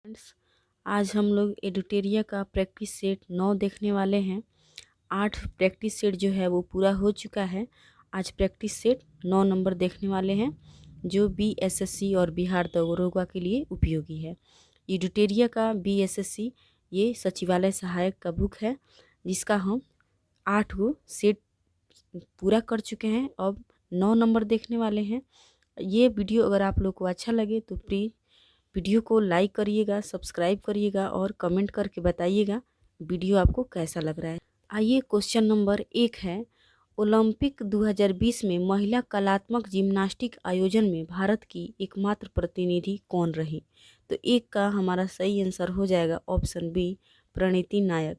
Friends, आज हम लोग एडुटेरिया का प्रैक्टिस सेट 9 देखने वाले हैं। 8 प्रैक्टिस सेट जो है वो पूरा हो चुका है। आज प्रैक्टिस सेट 9 नंबर देखने वाले हैं जो बीएसएससी और बिहार दरोगा के लिए उपयोगी है। एडुटेरिया का बीएसएससी ये सचिवालय सहायक का बुक है जिसका हम 8 गो सेट पूरा कर चुके हैं। अब 9 नंबर देखने वाले हैं। ये वीडियो अगर आप लोग को अच्छा लगे तो प्लीज़ वीडियो को लाइक करिएगा, सब्सक्राइब करिएगा और कमेंट करके बताइएगा वीडियो आपको कैसा लग रहा है। आइए क्वेश्चन नंबर 1 है, ओलंपिक 2020 में महिला कलात्मक जिम्नास्टिक आयोजन में भारत की एकमात्र प्रतिनिधि कौन रही? तो एक का हमारा सही आंसर हो जाएगा ऑप्शन बी, प्रणीति नायक।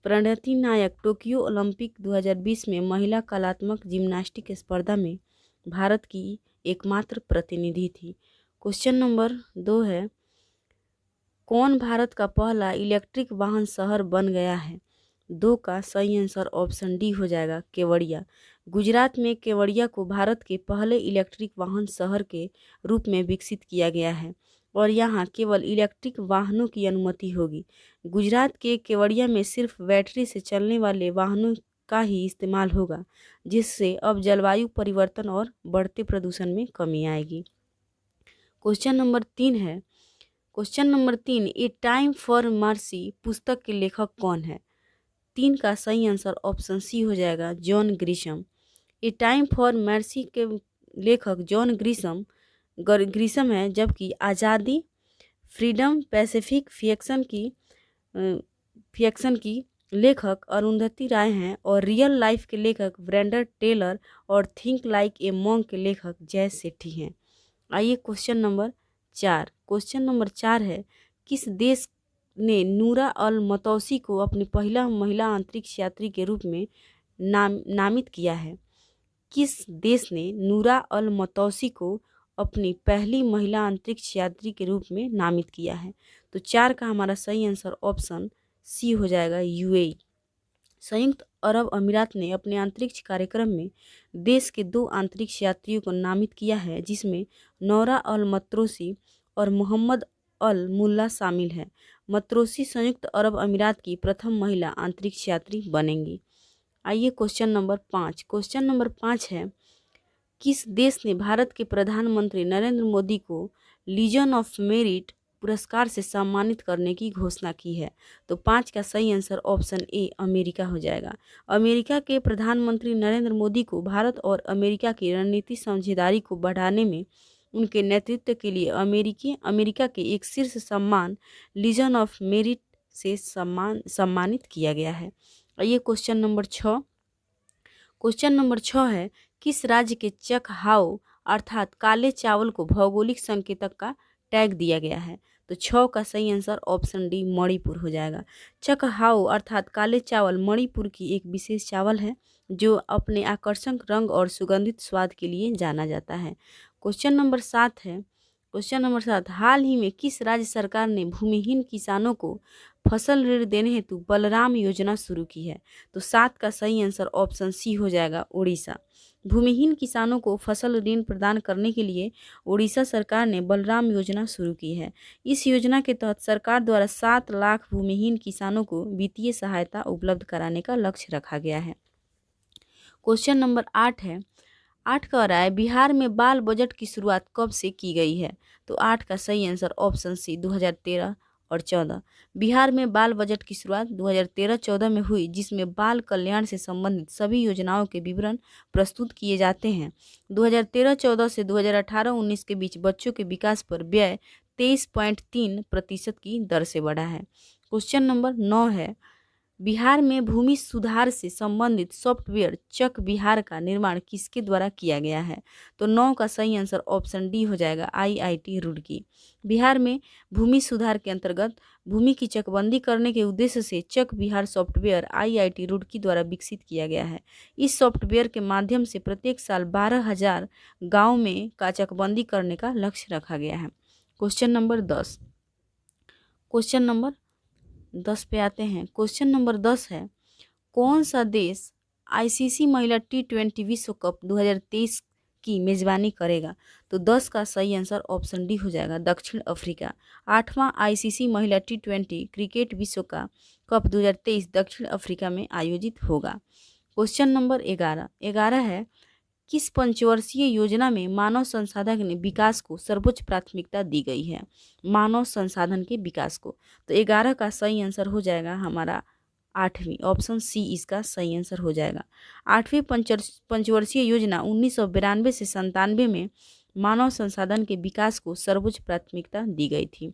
प्रणीति नायक टोक्यो ओलंपिक 2020 में महिला कलात्मक जिम्नास्टिक स्पर्धा में भारत की एकमात्र प्रतिनिधि थी। क्वेश्चन नंबर 2 है, कौन भारत का पहला इलेक्ट्रिक वाहन शहर बन गया है? 2 का सही आंसर ऑप्शन डी हो जाएगा, केवड़िया। गुजरात में केवड़िया को भारत के पहले इलेक्ट्रिक वाहन शहर के रूप में विकसित किया गया है और यहाँ केवल इलेक्ट्रिक वाहनों की अनुमति होगी। गुजरात के केवड़िया में सिर्फ बैटरी से चलने वाले वाहनों का ही इस्तेमाल होगा, जिससे अब जलवायु परिवर्तन और बढ़ते प्रदूषण में कमी आएगी। क्वेश्चन नंबर 3 है, question number 3, A time for mercy पुस्तक के लेखक कौन है? 3 का सही आंसर ऑप्शन सी हो जाएगा, John Grisham. A time for mercy के लेखक जॉन ग्रिशम है, जबकि आज़ादी, फ्रीडम, पैसिफिक फिक्शन की लेखक अरुंधति राय हैं और रियल लाइफ के लेखक ब्रेंडन टेलर और थिंक लाइक ए मॉन्क के लेखक जय सेठी हैं। आइए क्वेश्चन नंबर 4, क्वेश्चन नंबर 4 है, किस देश ने नूरा अल मतौसी को अपनी पहला महिला अंतरिक्ष यात्री के रूप में नामित किया है? किस देश ने नूरा अल मतौसी को अपनी पहली महिला अंतरिक्ष यात्री के रूप में नामित किया है? तो 4 का हमारा सही आंसर ऑप्शन सी हो जाएगा, यूएई। संयुक्त अरब अमीरात ने अपने अंतरिक्ष कार्यक्रम में देश के 2 अंतरिक्ष यात्रियों को नामित किया है, जिसमें नौरा अल मत्रोसी और मोहम्मद अल मुल्ला शामिल हैं। मत्रोसी संयुक्त अरब अमीरात की प्रथम महिला अंतरिक्ष यात्री बनेंगी। आइए क्वेश्चन नंबर 5, क्वेश्चन नंबर 5 है, किस देश ने भारत के प्रधानमंत्री नरेंद्र मोदी को लीजन ऑफ मेरिट पुरस्कार से सम्मानित करने की घोषणा की है? तो 5 का सही आंसर ऑप्शन ए, अमेरिका हो जाएगा। अमेरिका के प्रधानमंत्री नरेंद्र मोदी को भारत और अमेरिका की रणनीतिक साझेदारी को बढ़ाने में उनके नेतृत्व के लिए अमेरिका के एक शीर्ष सम्मान लीजन ऑफ मेरिट से सम्मानित किया गया है। ये क्वेश्चन नंबर 6, क्वेश्चन नंबर 6 है, किस राज्य के चकहाओ अर्थात काले चावल को भौगोलिक संकेतक का टैग दिया गया है? तो 6 का सही आंसर ऑप्शन डी, मणिपुर हो जाएगा। चकहाओ अर्थात काले चावल मणिपुर की एक विशेष चावल है जो अपने आकर्षक रंग और सुगंधित स्वाद के लिए जाना जाता है। क्वेश्चन नंबर 7 है, क्वेश्चन नंबर 7, हाल ही में किस राज्य सरकार ने भूमिहीन किसानों को फसल ऋण देने हेतु बलराम योजना शुरू की है? तो 7 का सही आंसर ऑप्शन सी हो जाएगा, उड़ीसा। भूमिहीन किसानों को फसल ऋण प्रदान करने के लिए उड़ीसा सरकार ने बलराम योजना शुरू की है। इस योजना के तहत सरकार द्वारा 7 लाख भूमिहीन किसानों को वित्तीय सहायता उपलब्ध कराने का लक्ष्य रखा गया है। क्वेश्चन नंबर 8 है, 8 कह रहा है, बिहार में बाल बजट की शुरुआत कब से की गई है? तो 8 का सही आंसर ऑप्शन सी, 2013 और 14। बिहार में बाल बजट की शुरुआत 2013-14 में हुई, जिसमें बाल कल्याण से संबंधित सभी योजनाओं के विवरण प्रस्तुत किए जाते हैं। 2013-14 से 2018-19 के बीच बच्चों के विकास पर व्यय 23.3% की दर से बढ़ा है। क्वेश्चन नंबर 9 है, बिहार में भूमि सुधार से संबंधित सॉफ्टवेयर चक बिहार का निर्माण किसके द्वारा किया गया है? तो 9 का सही आंसर ऑप्शन डी हो जाएगा, आईआईटी रुड़की। बिहार में भूमि सुधार के अंतर्गत भूमि की चकबंदी करने के उद्देश्य से चक बिहार सॉफ्टवेयर आईआईटी रुड़की द्वारा विकसित किया गया है। इस सॉफ्टवेयर के माध्यम से प्रत्येक साल 12,000 गाँव में का चकबंदी करने का लक्ष्य रखा गया है। क्वेश्चन नंबर 10, क्वेश्चन नंबर 10 पे आते हैं। क्वेश्चन नंबर 10 है, कौन सा देश आईसीसी महिला T20 विश्व कप 2023 की मेजबानी करेगा? तो 10 का सही आंसर ऑप्शन डी हो जाएगा, दक्षिण अफ्रीका। 8वां आईसीसी महिला टी20 क्रिकेट विश्व कप 2023 दक्षिण अफ्रीका में आयोजित होगा। क्वेश्चन नंबर 11 है, किस पंचवर्षीय योजना में मानव संसाधन के विकास को सर्वोच्च प्राथमिकता दी गई है? मानव संसाधन के विकास को। तो 11 का सही आंसर हो जाएगा हमारा 8वीं, ऑप्शन सी इसका सही आंसर हो जाएगा। 8वीं पंचवर्षीय योजना 1992 से 97 में मानव संसाधन के विकास को सर्वोच्च प्राथमिकता दी गई थी।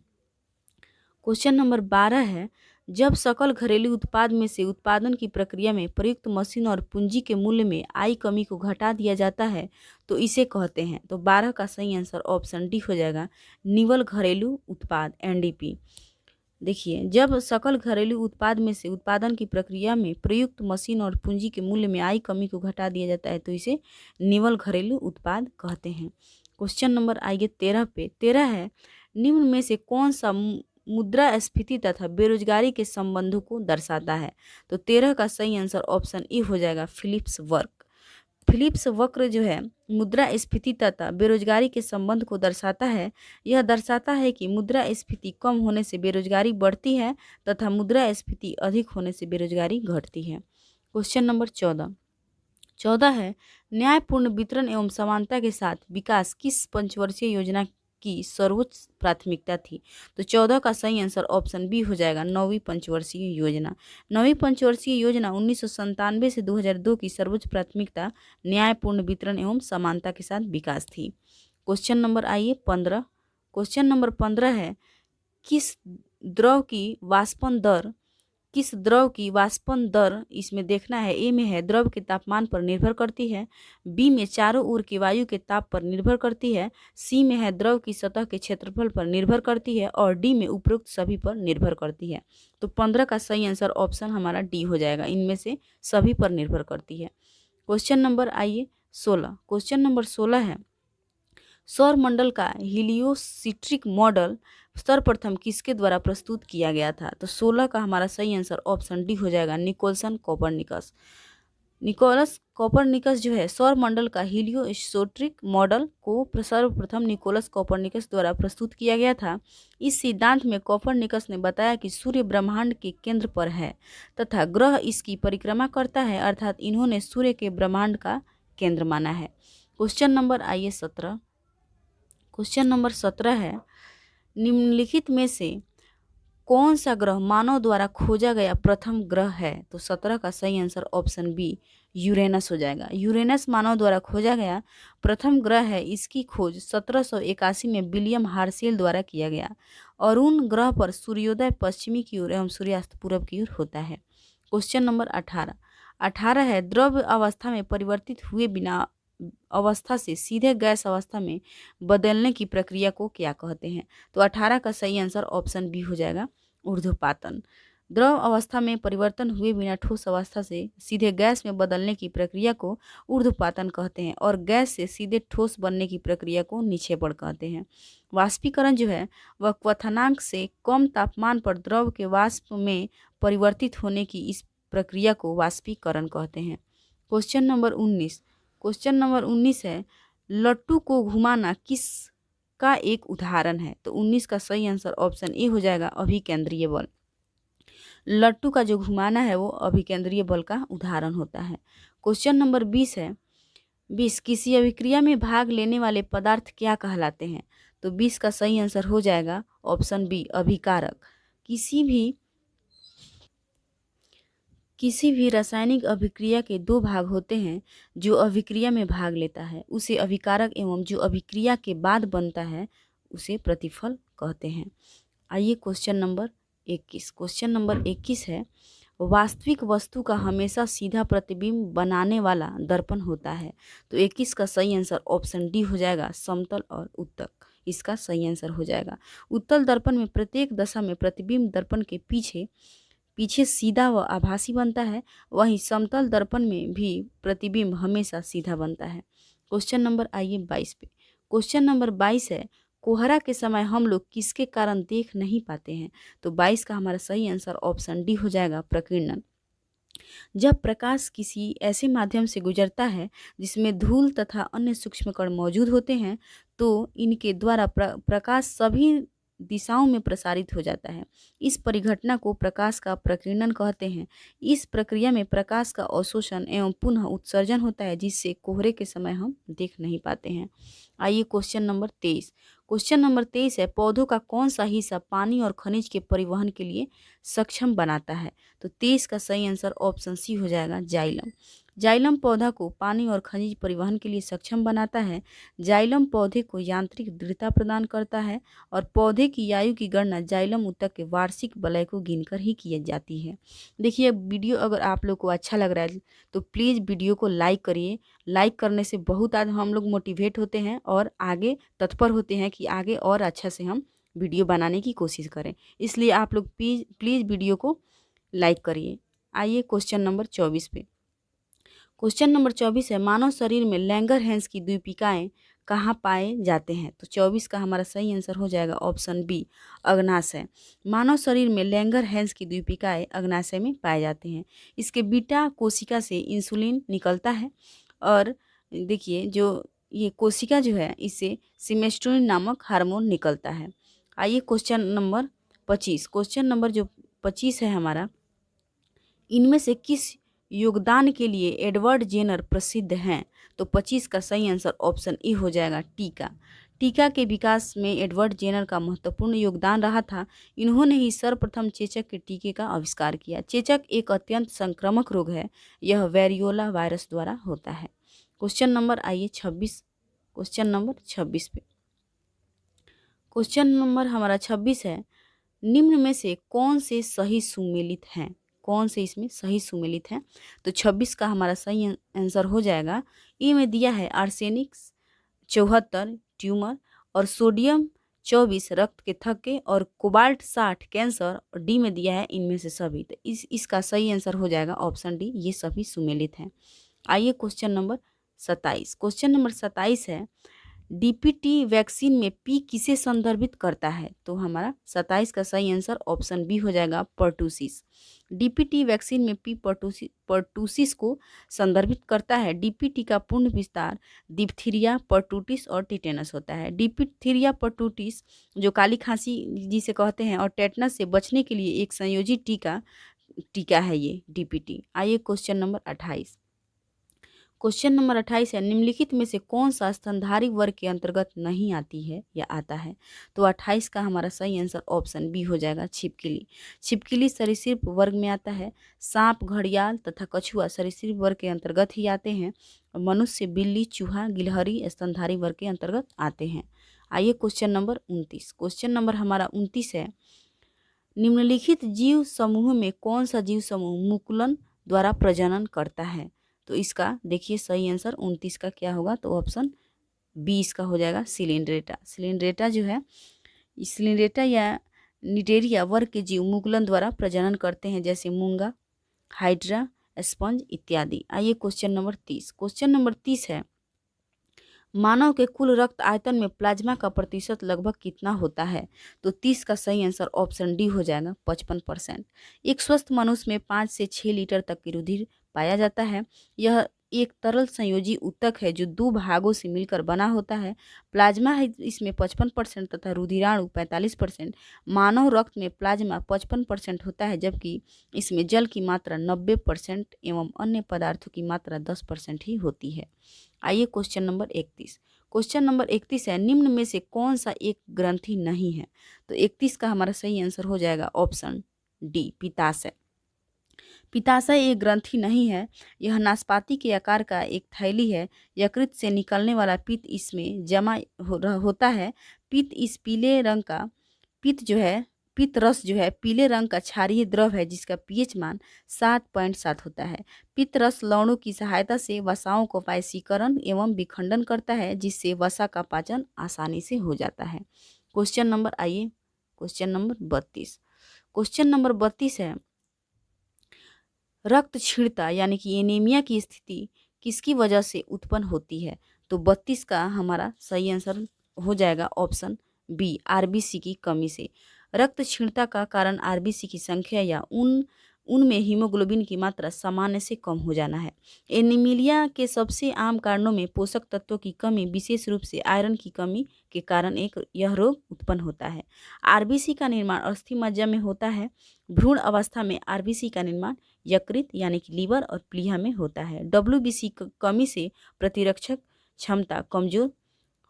क्वेश्चन नंबर 12 है, जब सकल घरेलू उत्पाद में से उत्पादन की प्रक्रिया में प्रयुक्त मशीन और पूंजी के मूल्य में आई कमी को घटा दिया जाता है तो इसे कहते हैं? तो 12 का सही आंसर ऑप्शन डी हो जाएगा, निवल घरेलू उत्पाद, एनडीपी। देखिए, जब सकल घरेलू उत्पाद में से उत्पादन की प्रक्रिया में प्रयुक्त मशीन और पूंजी के मूल्य में आई कमी को घटा दिया जाता है तो इसे निवल घरेलू उत्पाद कहते हैं। क्वेश्चन नंबर आइए 13 पे। 13 है, निम्न में से कौन सा मुद्रास्फीति तथा बेरोजगारी के संबंधों को दर्शाता है? तो 13 का सही आंसर ऑप्शन ई हो जाएगा, फिलिप्स वक्र। फिलिप्स वक्र जो है मुद्रास्फीति तथा बेरोजगारी के संबंध को दर्शाता है। यह दर्शाता है कि मुद्रास्फीति कम होने से बेरोजगारी बढ़ती है तथा मुद्रास्फीति अधिक होने से बेरोजगारी घटती है। क्वेश्चन नंबर 14 है, न्यायपूर्ण वितरण एवं समानता के साथ विकास किस पंचवर्षीय योजना की सर्वोच्च प्राथमिकता थी? तो 14 का सही आंसर ऑप्शन बी हो जाएगा, 9वीं पंचवर्षीय योजना। 9वीं पंचवर्षीय योजना 1997 से 2002 की सर्वोच्च प्राथमिकता न्यायपूर्ण वितरण एवं समानता के साथ विकास थी। क्वेश्चन नंबर आइए 15। क्वेश्चन नंबर 15 है, किस द्रव की वाष्पन दर इसमें देखना है। ए में है द्रव के तापमान पर निर्भर करती है, बी में चारों ओर के वायु के ताप पर निर्भर करती है, सी में है द्रव की सतह के क्षेत्रफल पर निर्भर करती है और डी में उपरोक्त सभी पर निर्भर करती है। तो 15 का सही आंसर ऑप्शन हमारा डी हो जाएगा, इनमें से सभी पर निर्भर करती है। क्वेश्चन नंबर आइए 16। क्वेश्चन नंबर 16 है, सौर मंडल का हीलियोसिट्रिक मॉडल सर्वप्रथम किसके द्वारा प्रस्तुत किया गया था? तो 16 का हमारा सही आंसर ऑप्शन डी हो जाएगा, निकोलसन कोपरनिकस। निकोलस कोपरनिकस जो है सौर मंडल का हीलियोसिट्रिक मॉडल को सर्वप्रथम निकोलस कोपरनिकस द्वारा प्रस्तुत किया गया था। इस सिद्धांत में कोपरनिकस ने बताया कि सूर्य ब्रह्मांड के केंद्र पर है तथा ग्रह इसकी परिक्रमा करता है, अर्थात इन्होंने सूर्य के ब्रह्मांड का केंद्र माना है। क्वेश्चन नंबर आइए 17। क्वेश्चन नंबर 17 है, निम्नलिखित में से कौन सा ग्रह मानव द्वारा खोजा गया प्रथम ग्रह है? तो 17 का सही आंसर ऑप्शन बी यूरेनस हो जाएगा। यूरेनस मानव द्वारा खोजा गया प्रथम ग्रह है। इसकी खोज 1781 में विलियम हार्शेल द्वारा किया गया। अरुण ग्रह पर सूर्योदय पश्चिमी की ओर एवं सूर्यास्त पूर्व की ओर होता है। क्वेश्चन नंबर 18 है, द्रव अवस्था में परिवर्तित हुए बिना अवस्था से सीधे गैस अवस्था में बदलने की प्रक्रिया को क्या कहते हैं? तो 18 का सही आंसर ऑप्शन बी हो जाएगा, ऊर्ध्वपातन। द्रव अवस्था में परिवर्तन हुए बिना ठोस अवस्था से सीधे गैस में बदलने की प्रक्रिया को ऊर्ध्वपातन कहते हैं और गैस से सीधे ठोस बनने की प्रक्रिया को निक्षेपण कहते हैं। वाष्पीकरण जो है वह क्वथनांक से कम तापमान पर द्रव के वाष्प में परिवर्तित होने की इस प्रक्रिया को वाष्पीकरण कहते हैं। क्वेश्चन नंबर 19 है, लट्टू को घुमाना किस का एक उदाहरण है? तो 19 का सही आंसर ऑप्शन ए हो जाएगा, अभिकेंद्रीय बल। लट्टू का जो घुमाना है वो अभिकेंद्रीय बल का उदाहरण होता है। क्वेश्चन नंबर 20 है, 20 किसी अभिक्रिया में भाग लेने वाले पदार्थ क्या कहलाते हैं? तो 20 का सही आंसर हो जाएगा ऑप्शन बी, अभिकारक। किसी भी रासायनिक अभिक्रिया के दो भाग होते हैं। जो अभिक्रिया में भाग लेता है उसे अभिकारक एवं जो अभिक्रिया के बाद बनता है उसे प्रतिफल कहते हैं। आइए क्वेश्चन नंबर 21। क्वेश्चन नंबर 21 है, वास्तविक वस्तु का हमेशा सीधा प्रतिबिंब बनाने वाला दर्पण होता है। तो 21 का सही आंसर ऑप्शन डी हो जाएगा, समतल और उत्तक। इसका सही आंसर हो जाएगा। उत्तल दर्पण में प्रत्येक दशा में प्रतिबिंब दर्पण के पीछे सीधा व आभासी बनता है, वहीं समतल दर्पण में भी प्रतिबिंब हमेशा सीधा बनता है। क्वेश्चन नंबर आइए 22 पे। क्वेश्चन नंबर 22 है, कोहरा के समय हम लोग किसके कारण देख नहीं पाते हैं? तो 22 का हमारा सही आंसर ऑप्शन डी हो जाएगा, प्रकीर्णन। जब प्रकाश किसी ऐसे माध्यम से गुजरता है जिसमें धूल तथा अन्य सूक्ष्म कण मौजूद होते हैं, तो इनके द्वारा प्रकाश सभी दिशाओं में प्रसारित हो जाता है। इस परिघटना को प्रकाश का प्रकीर्णन कहते हैं। इस प्रक्रिया में प्रकाश का अवशोषण एवं पुनः उत्सर्जन होता है, जिससे कोहरे के समय हम देख नहीं पाते हैं। आइए क्वेश्चन नंबर 23। क्वेश्चन नंबर 23 है, पौधों का कौन सा हिस्सा पानी और खनिज के परिवहन के लिए सक्षम बनाता है? तो 23 का सही आंसर ऑप्शन सी हो जाएगा, जाइलम। जाइलम पौधा को पानी और खनिज परिवहन के लिए सक्षम बनाता है। जाइलम पौधे को यांत्रिक दृढ़ता प्रदान करता है और पौधे की आयु की गणना जाइलम ऊतक के वार्षिक वलय को गिनकर ही की जाती है। देखिए, वीडियो अगर आप लोग को अच्छा लग रहा है तो प्लीज़ वीडियो को लाइक करिए। लाइक करने से बहुत आज हम लोग मोटिवेट होते हैं और आगे तत्पर होते हैं कि आगे और अच्छा से हम वीडियो बनाने की कोशिश करें। इसलिए आप लोग प्लीज़ वीडियो को लाइक करिए। आइए क्वेश्चन नंबर 24 पे। क्वेश्चन नंबर 24 है, मानव शरीर में लैंगरहैंस की द्वीपिकाएं कहाँ पाए जाते हैं? तो 24 का हमारा सही आंसर हो जाएगा ऑप्शन बी, अग्नाशय। मानव शरीर में लैंगरहैंस की द्वीपिकाएं अग्नाशय में पाए जाते हैं। इसके बीटा कोशिका से इंसुलिन निकलता है और देखिए जो ये कोशिका जो है इससे सिमेस्टोनिन नामक हार्मोन निकलता है। आइए क्वेश्चन नंबर 25। क्वेश्चन नंबर जो 25 है हमारा, इनमें से किस योगदान के लिए एडवर्ड जेनर प्रसिद्ध हैं? तो 25 का सही आंसर ऑप्शन ए हो जाएगा, टीका। टीका के विकास में एडवर्ड जेनर का महत्वपूर्ण योगदान रहा था। इन्होंने ही सर्वप्रथम चेचक के टीके का आविष्कार किया। चेचक एक अत्यंत संक्रामक रोग है। यह वेरियोला वायरस द्वारा होता है। क्वेश्चन नंबर आइए 26। क्वेश्चन नंबर 26 पे। क्वेश्चन नंबर हमारा 26 है, निम्न में से कौन से सही सुमेलित हैं? कौन से इसमें सही सुमेलित हैं? तो 26 का हमारा सही आंसर हो जाएगा, ए में दिया है आर्सेनिक 74 ट्यूमर और सोडियम 24 रक्त के थक्के और कोबाल्ट 60 कैंसर और डी में दिया है इनमें से सभी। तो इसका सही आंसर हो जाएगा ऑप्शन डी, ये सभी सुमेलित हैं। आइए क्वेश्चन नंबर 27। क्वेश्चन नंबर 27 है, डीपीटी वैक्सीन में पी किसे संदर्भित करता है? तो हमारा 27 का सही आंसर ऑप्शन बी हो जाएगा, पर्टूसिस। डीपीटी वैक्सीन में पी पर्टूसिस को संदर्भित करता है। डीपीटी का पूर्ण विस्तार डिप्थीरिया, पर्टूटिस और टिटेनस होता है। डिप्थीरिया पर्टूटिस जो काली खांसी जिसे कहते हैं और टेटनस से बचने के लिए एक संयोजी टीका है ये डीपीटी। आइए क्वेश्चन नंबर 28। क्वेश्चन नंबर 28 है, निम्नलिखित में से कौन सा स्तनधारी वर्ग के अंतर्गत नहीं आती है या आता है? तो 28 का हमारा सही आंसर ऑप्शन बी हो जाएगा, छिपकली। छिपकली सरीसृप वर्ग में आता है। सांप, घड़ियाल तथा कछुआ सरीसृप वर्ग के अंतर्गत ही आते हैं। मनुष्य, बिल्ली, चूहा, गिलहरी स्तनधारी वर्ग के अंतर्गत आते हैं। आइए क्वेश्चन नंबर 29। क्वेश्चन नंबर हमारा 29 है, निम्नलिखित जीव समूह में कौन सा जीव समूह मुकुलन द्वारा प्रजनन करता है? तो इसका देखिए सही आंसर 29 का क्या होगा? तो ऑप्शन बी इसका हो जाएगा, सिलिंड्रेटा। सिलिंड्रेटा जो है, सिलिंड्रेटा या निटेरिया वर्ग के जीव मुकुलन द्वारा प्रजनन करते हैं, जैसे मूंगा, हाइड्रा, स्पंज इत्यादि। आइए क्वेश्चन नंबर 30। क्वेश्चन नंबर 30 है, मानव के कुल रक्त आयतन में प्लाज्मा का प्रतिशत लगभग कितना होता है? तो 30 का सही आंसर ऑप्शन डी हो जाएगा, 55%। एक स्वस्थ मनुष्य में 5 से 6 लीटर तक की रुधिर पाया जाता है। यह एक तरल संयोजी ऊतक है जो 2 भागों से मिलकर बना होता है। प्लाज्मा है इसमें 55% तथा रुधिराणु 45%। मानव रक्त में प्लाज्मा 55% होता है, जबकि इसमें जल की मात्रा 90% एवं अन्य पदार्थों की मात्रा 10% ही होती है। आइए क्वेश्चन नंबर 31। क्वेश्चन नंबर 31 है, निम्न में से कौन सा एक ग्रंथि नहीं है? तो 31 का हमारा सही आंसर हो जाएगा ऑप्शन डी, पित्ताशय। पित्ताशय एक ग्रंथि नहीं है। यह नाशपाती के आकार का एक थैली है। यकृत से निकलने वाला पित्त इसमें जमा होता है। पित्त इस पीले रंग का पित्त रस जो है पीले रंग का क्षारीय द्रव है, जिसका पीएच मान 7.7 होता है। पित्त रस लवणों की सहायता से वसाओं को वाष्पीकरण एवं विखंडन करता है, जिससे वसा का पाचन आसानी से हो जाता है। क्वेश्चन नंबर आइए क्वेश्चन नंबर 32। क्वेश्चन नंबर 32 है, रक्त क्षीणता यानी कि एनीमिया की स्थिति किसकी वजह से उत्पन्न होती है? तो 32 का हमारा सही आंसर हो जाएगा ऑप्शन बी, आरबीसी की कमी से। रक्त क्षीणता का कारण आरबीसी की संख्या या उनमें हीमोग्लोबिन की मात्रा सामान्य से कम हो जाना है। एनीमिलिया के सबसे आम कारणों में पोषक तत्वों की कमी, विशेष रूप से आयरन की कमी के कारण यह रोग उत्पन्न होता है। आरबीसी का निर्माण अस्थि मज्जा में होता है। भ्रूण अवस्था में आरबीसी का निर्माण यकृत यानी कि लीवर और प्लीहा में होता है। डब्ल्यूबीसी की कमी से प्रतिरक्षक क्षमता कमजोर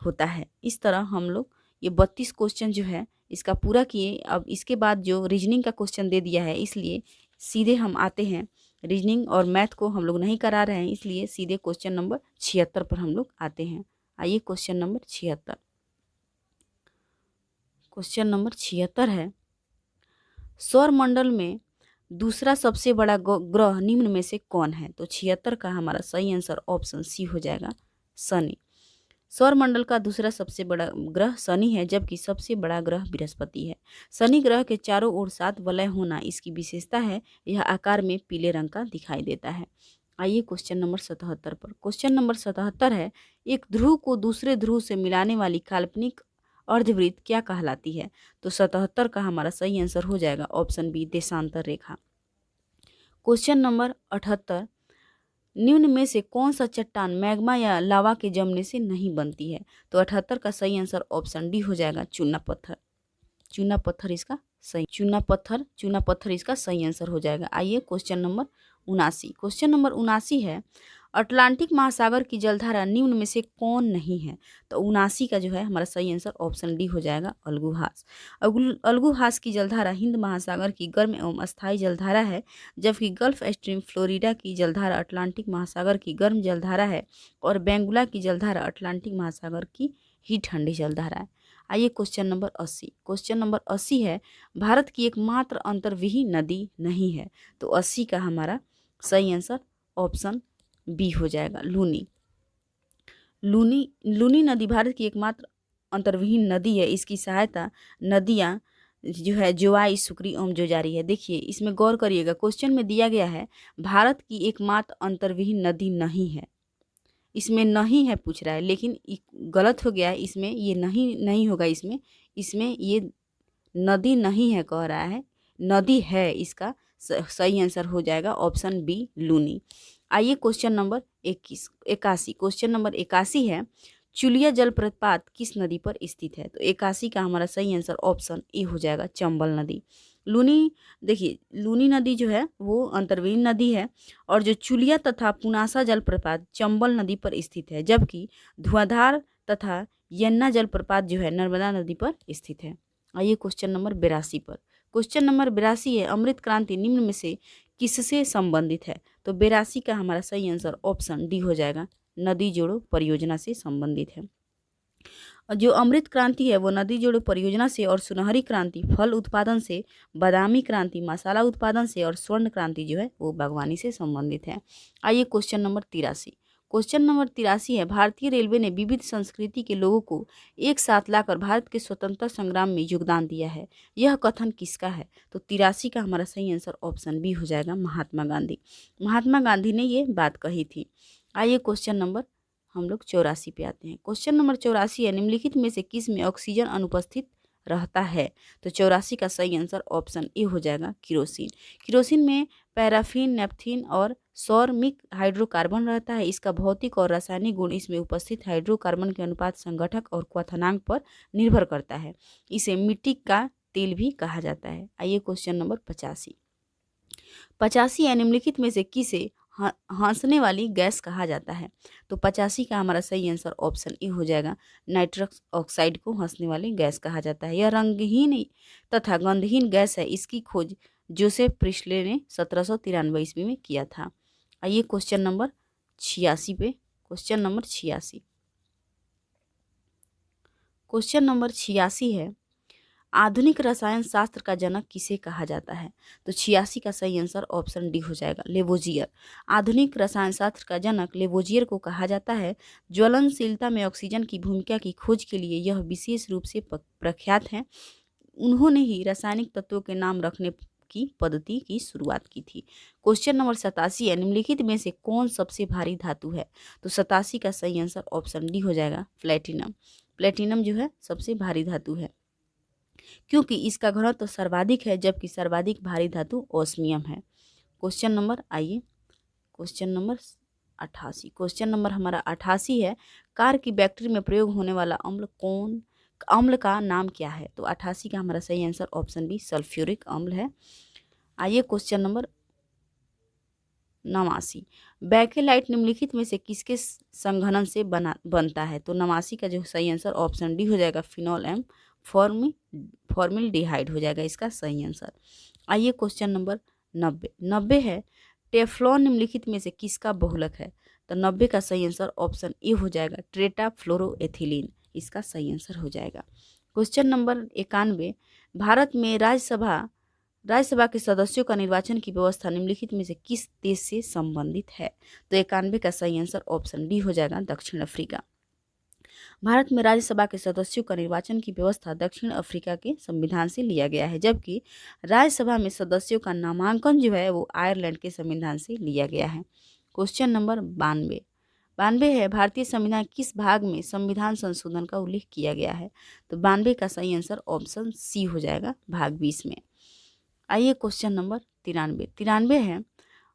होता है। इस तरह हम लोग ये 32 क्वेश्चन जो है इसका पूरा किए। अब इसके बाद जो रीजनिंग का क्वेश्चन दे दिया है, इसलिए सीधे हम आते हैं, रीजनिंग और मैथ को हम लोग नहीं करा रहे हैं, इसलिए सीधे क्वेश्चन नंबर 76 पर हम लोग आते हैं। आइए क्वेश्चन नंबर 76। क्वेश्चन नंबर 76 है, सौरमंडल में दूसरा सबसे बड़ा ग्रह निम्न में से कौन है? तो 76 का हमारा सही आंसर ऑप्शन सी हो जाएगा, शनि। सौरमंडल का दूसरा सबसे बड़ा ग्रह शनि है, जबकि सबसे बड़ा ग्रह बृहस्पति है। शनि ग्रह के चारों ओर 7 वलय होना इसकी विशेषता है। यह आकार में पीले रंग का दिखाई देता है। आइए क्वेश्चन नंबर 77 पर। क्वेश्चन नंबर 77 है, एक ध्रुव को दूसरे ध्रुव से मिलाने वाली काल्पनिक अर्धवृत्त क्या कहलाती है? तो 77 का हमारा सही आंसर हो जाएगा ऑप्शन बी, देशांतर रेखा। क्वेश्चन नंबर 78, निम्न में से कौन सा चट्टान मैग्मा या लावा के जमने से नहीं बनती है? तो 78 का सही आंसर ऑप्शन डी हो जाएगा, चूना पत्थर। चूना पत्थर इसका सही आंसर हो जाएगा। आइए क्वेश्चन नंबर 79। क्वेश्चन नंबर 79 है, अटलांटिक महासागर की जलधारा निम्न में से कौन नहीं है? तो 79 का जो है हमारा सही आंसर ऑप्शन डी हो जाएगा, अल्गुहास। अल्गुहास की जलधारा हिंद महासागर की गर्म एवं अस्थायी जलधारा है, जबकि गल्फ स्ट्रीम फ्लोरिडा की जलधारा अटलांटिक महासागर की गर्म जलधारा है और बेंगुला की जलधारा अटलांटिक महासागर की ही ठंडी जलधारा है। आइए क्वेश्चन नंबर 80। क्वेश्चन नंबर 80 है, भारत की एकमात्र अंतर्विहीन नदी नहीं है? तो 80 का हमारा सही आंसर ऑप्शन बी हो जाएगा, लूनी। लूनी नदी भारत की एकमात्र अंतर्विहीन नदी है। इसकी सहायता नदियाँ जो है जोवाई, सुकरी ओम जो जारी है। देखिए इसमें गौर करिएगा, क्वेश्चन में दिया गया है भारत की एकमात्र अंतर्विहीन नदी नहीं है, इसमें नहीं है पूछ रहा है, लेकिन गलत हो गया है। इसमें ये नहीं होगा, इसमें ये नदी नहीं है कह रहा है, नदी है। इसका सही आंसर हो जाएगा ऑप्शन बी, लूनी। आइए क्वेश्चन नंबर 81। क्वेश्चन नंबर 81 है, चुलिया जलप्रपात किस नदी पर स्थित है? तो 81 का हमारा सही आंसर ऑप्शन ए हो जाएगा, चंबल नदी। लूनी, देखिए लूनी नदी जो है वो अंतर्विहीन नदी है और जो चुलिया तथा पुनासा जलप्रपात चंबल नदी पर स्थित है, जबकि धुआंधार तथा यन्ना जलप्रपात जो है नर्मदा नदी पर स्थित है। आइए क्वेश्चन नंबर 82 पर। क्वेश्चन नंबर 82 है, अमृत क्रांति निम्न में से किससे संबंधित है? तो 82 का हमारा सही आंसर ऑप्शन डी हो जाएगा, नदी जोड़ो परियोजना से संबंधित है। जो अमृत क्रांति है वो नदी जोड़ो परियोजना से, और सुनहरी क्रांति फल उत्पादन से, बादामी क्रांति मसाला उत्पादन से, और स्वर्ण क्रांति जो है वो बागवानी से संबंधित है। आइए क्वेश्चन नंबर 83। क्वेश्चन नंबर 83 है, भारतीय रेलवे ने विविध संस्कृति के लोगों को एक साथ लाकर भारत के स्वतंत्रता संग्राम में योगदान दिया है। यह कथन किसका है? तो 83 का हमारा सही आंसर ऑप्शन बी हो जाएगा, महात्मा गांधी। महात्मा गांधी ने ये बात कही थी। आइए क्वेश्चन नंबर हम लोग 84 पे आते हैं। क्वेश्चन नंबर 84 है, निम्नलिखित में से किस में ऑक्सीजन अनुपस्थित रहता है? तो 84 का सही आंसर ऑप्शन ए हो जाएगा, किरोसिन। किरोसिन में पैराफिन, नेपथीन और सौरमिक हाइड्रोकार्बन रहता है। इसका भौतिक और रासायनिक गुण इसमें उपस्थित हाइड्रोकार्बन के अनुपात, संगठक और क्वथनांक पर निर्भर करता है। इसे मिट्टी का तेल भी कहा जाता है। आइए क्वेश्चन नंबर 85। 85 है, निम्नलिखित में से किसे हंसने वाली गैस कहा जाता है? तो 85 का हमारा सही आंसर ऑप्शन ए हो जाएगा, नाइट्रस ऑक्साइड को हंसने वाली गैस कहा जाता है। यह रंगहीन तथा गंधहीन गैस है। इसकी खोज जोसेफ प्रिस्ले ने 1793 ईस्वी में किया था। आइए क्वेश्चन नंबर 86 पे। Question number 86। क्वेश्चन नंबर 86 है, आधुनिक रसायन शास्त्र का जनक किसे कहा जाता है? तो 86 का सही आंसर ऑप्शन डी हो जाएगा, लेवोजियर। आधुनिक रसायन शास्त्र का जनक लेवोजियर को कहा जाता है। ज्वलनशीलता में ऑक्सीजन की भूमिका की खोज के लिए यह विशेष रूप से प्रख्यात है। उन्होंने ही रासायनिक तत्वों के नाम रखने की पद्धति की शुरुआत की थी। क्वेश्चन नंबर 87 है, निम्नलिखित में से कौन सबसे भारी धातु है? तो 87 का सही आंसर ऑप्शन डी हो जाएगा, प्लेटिनम। प्लेटिनम जो है सबसे भारी धातु है, क्योंकि इसका घनत्व सर्वाधिक है, जबकि सर्वाधिक भारी धातु ओस्मियम है। क्वेश्चन नंबर आइए, क्वेश्चन नंबर 88। क्वेश्चन नंबर हमारा 88 है, कार की बैटरी में प्रयोग होने वाला अम्ल का नाम क्या है? तो 88 का हमारा सही आंसर ऑप्शन बी सल्फ्यूरिक अम्ल है। आइए क्वेश्चन नंबर 89, बैकेलाइट निम्नलिखित में से किसके संघनन से बनता है? तो 89 का जो सही आंसर ऑप्शन डी हो जाएगा, फिनॉल एम फॉर्मिल्डिहाइड हो जाएगा इसका सही आंसर। आइए क्वेश्चन नंबर 90 है, टेफ्लॉन निम्नलिखित में से किसका बहुलक है? तो 90 का सही आंसर ऑप्शन ए हो जाएगा, टेट्राफ्लोरोएथिलीन इसका सही आंसर हो जाएगा। क्वेश्चन नंबर 91, भारत में राज्यसभा के सदस्यों का निर्वाचन की व्यवस्था निम्नलिखित में से किस देश से संबंधित है? तो 91 का सही आंसर ऑप्शन डी हो जाएगा, दक्षिण अफ्रीका। भारत में राज्यसभा के सदस्यों का निर्वाचन की व्यवस्था दक्षिण अफ्रीका के संविधान से लिया गया है, जबकि राज्यसभा में सदस्यों का नामांकन जो है वो आयरलैंड के संविधान से लिया गया है। क्वेश्चन नंबर 92 है, भारतीय संविधान किस भाग में संविधान संशोधन का उल्लेख किया गया है? तो 92 का सही आंसर ऑप्शन सी हो जाएगा, भाग 20 में। आइए क्वेश्चन नंबर 93 है,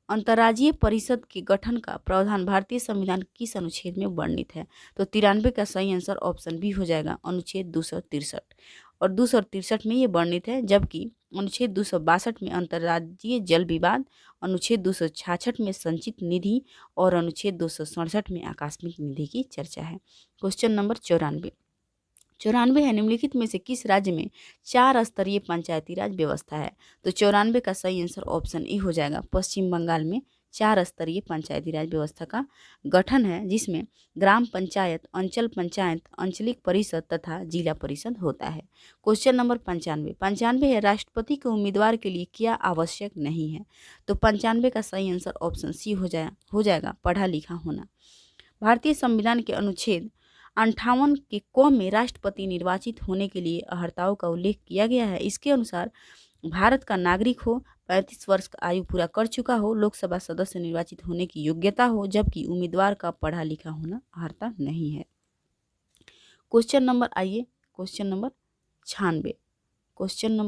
अंतर्राज्यीय परिषद के गठन का प्रावधान भारतीय संविधान किस अनुच्छेद में वर्णित है? तो 93 का सही आंसर ऑप्शन बी हो जाएगा, अनुच्छेद 263। और 263 में ये वर्णित है, जबकि अनुच्छेद 262 में अंतर्राज्यीय जल विवाद, अनुच्छेद 266 में संचित निधि और अनुच्छेद 267 में आकस्मिक निधि की चर्चा है। क्वेश्चन नंबर 94 है, निम्नलिखित में से किस राज्य में 4 स्तरीय पंचायती राज व्यवस्था है? तो 94 का सही आंसर ऑप्शन ए हो जाएगा, पश्चिम बंगाल में 4 स्तरीय पंचायती राज व्यवस्था का गठन है, जिसमें ग्राम पंचायत, अंचल पंचायत, आंचलिक परिषद तथा जिला परिषद होता है। क्वेश्चन नंबर 95 है, राष्ट्रपति के उम्मीदवार के लिए क्या आवश्यक नहीं है? तो 95 का सही आंसर ऑप्शन सी हो जाएगा, पढ़ा लिखा होना। भारतीय संविधान के अनुच्छेद 58 के क में राष्ट्रपति निर्वाचित होने के लिए अर्हताओं का उल्लेख किया गया है। इसके अनुसार भारत का नागरिक हो, 35 वर्ष का आयु पूरा कर चुका हो, लोकसभा सदस्य निर्वाचित होने की योग्यता हो, जबकि उम्मीदवार का पढ़ा लिखा होना अर्हता नहीं है। क्वेश्चन नंबर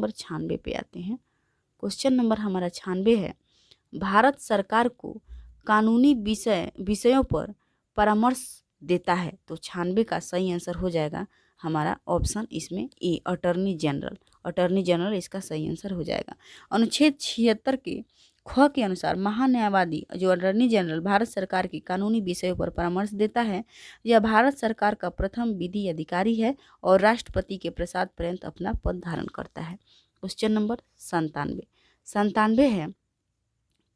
96 पे आते हैं। क्वेश्चन नंबर हमारा 96 है, भारत सरकार को कानूनी विषयों पर परामर्श देता है। तो 96 का सही आंसर हो जाएगा हमारा ऑप्शन इसमें ए, अटॉर्नी जनरल इसका सही आंसर हो जाएगा। अनुच्छेद 76 के ख के अनुसार महान्यायवादी जो अटॉर्नी जनरल भारत सरकार की कानूनी विषयों पर परामर्श देता है, यह भारत सरकार का प्रथम विधि अधिकारी है और राष्ट्रपति के प्रसाद पर्यंत अपना पद धारण करता है। क्वेश्चन नंबर 97 है,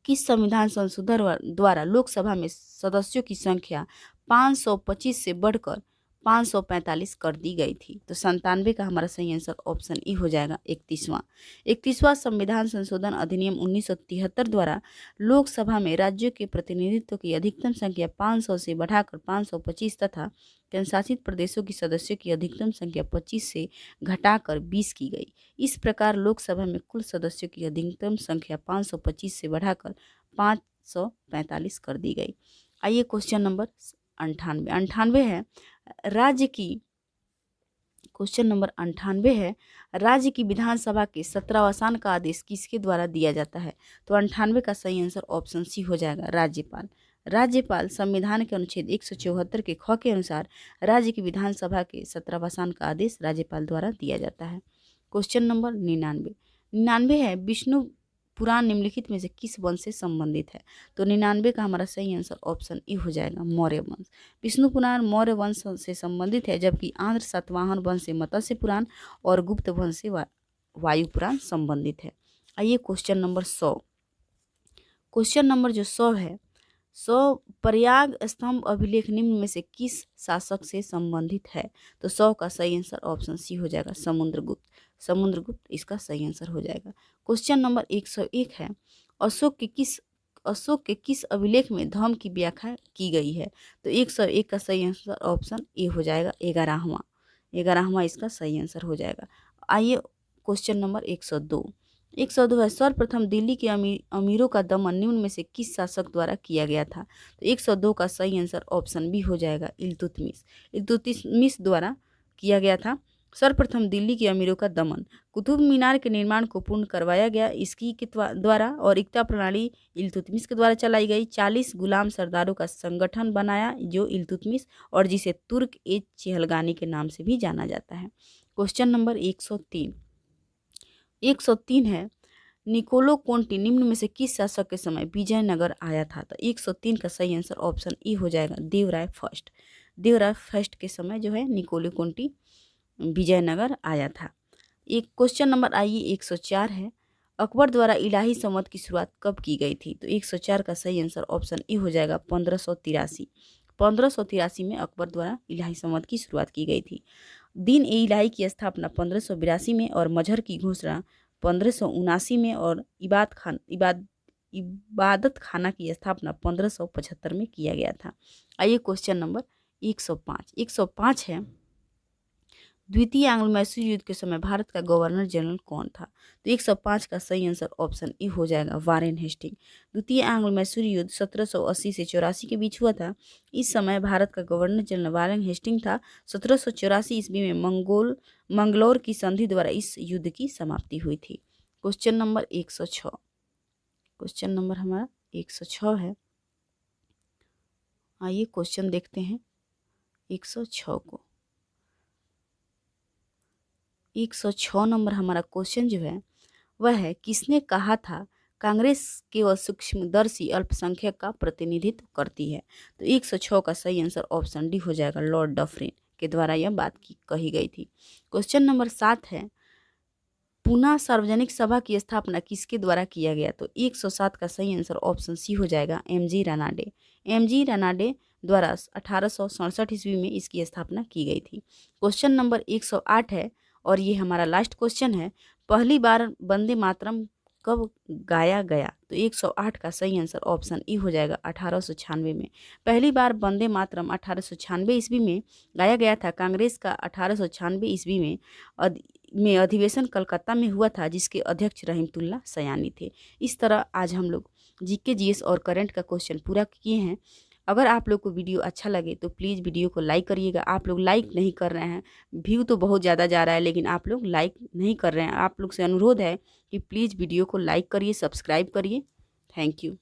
किस संविधान संशोधन द्वारा लोकसभा में सदस्यों की संख्या 525 से बढ़कर 545 कर दी गई थी? तो 97 का हमारा सही आंसर ऑप्शन ई हो जाएगा, 31वां संविधान संशोधन अधिनियम 1973 द्वारा लोकसभा में राज्यों के प्रतिनिधित्व की अधिकतम संख्या 500 से बढ़ाकर 525 तथा केंद्रशासित प्रदेशों की सदस्यों की अधिकतम संख्या 25 से घटाकर 20 की गई। इस प्रकार लोकसभा में कुल सदस्यों की अधिकतम संख्या 525 से बढ़ाकर 545 कर दी गई। आइए क्वेश्चन नंबर 98 है, क्वेश्चन नंबर 98 है, राज्य की विधानसभा के 17वासान का आदेश किसके द्वारा दिया जाता है? तो 98 का सही आंसर ऑप्शन सी हो जाएगा, राज्यपाल संविधान के अनुच्छेद 174 के ख के अनुसार राज्य की विधानसभा के 17वासान का आदेश राज्यपाल द्वारा दिया जाता है। क्वेश्चन नंबर 99 है, विष्णु पुराण निम्नलिखित में से किस वंश से संबंधित है? तो 99 का हमारा सही आंसर ऑप्शन ए हो जाएगा, मौर्य वंश। विष्णु पुराण मौर्य वंश से संबंधित है, जबकि आंध्र सातवाहन वंश से मत्स्य पुराण और गुप्त वंश से वायु पुराण संबंधित है। आइए क्वेश्चन नंबर 100। क्वेश्चन नंबर जो 100 है, 100 प्रयाग स्तंभ अभिलेख निम्न में से किस शासक से संबंधित है? तो 100 का सही आंसर ऑप्शन सी हो जाएगा, समुद्रगुप्त इसका सही आंसर हो जाएगा। क्वेश्चन नंबर 101 है, अशोक के किस अभिलेख में धर्म की व्याख्या की गई है? तो 101 का सही आंसर ऑप्शन ए हो जाएगा, 11वां इसका सही आंसर हो जाएगा। आइए क्वेश्चन नंबर 102 है, सर्वप्रथम दिल्ली के अमीरों का दमन निम्न में से किस शासक द्वारा किया गया था? तो 102 का सही आंसर ऑप्शन बी हो जाएगा, इल्तुतमिश द्वारा किया गया था। सर्वप्रथम दिल्ली के अमीरों का दमन। कुतुब मीनार के निर्माण को पूर्ण करवाया गया इसकी के द्वारा और इक्ता प्रणाली इल्तुतमिश के द्वारा चलाई गई। 40 गुलाम सरदारों का संगठन बनाया जो इल्तुतमिश और जिसे तुर्क ए चहलगानी के नाम से भी जाना जाता है। क्वेश्चन नंबर 103 है, निकोलो कोंटी निम्न में से किस शासक के समय विजयनगर आया था? तो 103 का सही आंसर ऑप्शन ई हो जाएगा, देवराय फर्स्ट। देवराय फर्स्ट के समय जो है निकोलो कोंटी विजयनगर आया था। एक क्वेश्चन नंबर आइए 104 है, अकबर द्वारा इलाही संवत की शुरुआत कब की गई थी? तो 104 का सही आंसर ऑप्शन ए हो जाएगा 1583। 1583 में अकबर द्वारा इलाही संवत की शुरुआत की गई थी। दिन ए इलाही की स्थापना 1582 में और मजहर की घोषणा 1579 में और इबादत खाना की स्थापना 1575 में किया गया था। आइए क्वेश्चन नंबर 105 है, द्वितीय एंग्लो मैसूर युद्ध के समय भारत का गवर्नर जनरल कौन था? तो 105 का सही आंसर ऑप्शन ए हो जाएगा, वारेन हेस्टिंग। द्वितीय एंग्लो मैसूर युद्ध 1780 से 84 के बीच हुआ था। इस समय भारत का गवर्नर जनरल वारेन हेस्टिंग था। 1784 ईस्वी में मंगलौर की संधि द्वारा इस युद्ध की समाप्ति हुई थी। क्वेश्चन नंबर 106, क्वेश्चन नंबर हमारा 106 है। आइए क्वेश्चन देखते हैं 106 को। 106 नंबर हमारा क्वेश्चन जो है वह है, किसने कहा था कांग्रेस केवल सूक्ष्मदर्शी अल्पसंख्यक का प्रतिनिधित्व करती है? तो 106 का सही आंसर ऑप्शन डी हो जाएगा, लॉर्ड डफरिन के द्वारा यह बात कही गई थी। क्वेश्चन नंबर 7 है, पुणे सार्वजनिक सभा की स्थापना किसके द्वारा किया गया? तो 107 का सही आंसर ऑप्शन सी हो जाएगा, एमजी रानाडे। एमजी रानाडे द्वारा 1867 ईस्वी में इसकी स्थापना की गई थी। क्वेश्चन नंबर 108 है और ये हमारा लास्ट क्वेश्चन है, पहली बार वंदे मातरम कब गाया गया? तो 108 का सही आंसर ऑप्शन ई हो जाएगा, 1896 में। पहली बार वंदे मातरम 1896 ईस्वी में गाया गया था। कांग्रेस का 1896 ईस्वी में अधिवेशन कलकत्ता में हुआ था जिसके अध्यक्ष रहीमतुल्ला सयानी थे। इस तरह आज हम लोग जीके जीएस और करंट का क्वेश्चन पूरा किए हैं। अगर आप लोग को वीडियो अच्छा लगे तो प्लीज़ वीडियो को लाइक करिएगा। आप लोग लाइक नहीं कर रहे हैं, व्यू तो बहुत ज़्यादा जा रहा है लेकिन आप लोग लाइक नहीं कर रहे हैं। आप लोग से अनुरोध है कि प्लीज़ वीडियो को लाइक करिए, सब्सक्राइब करिए। Thank you.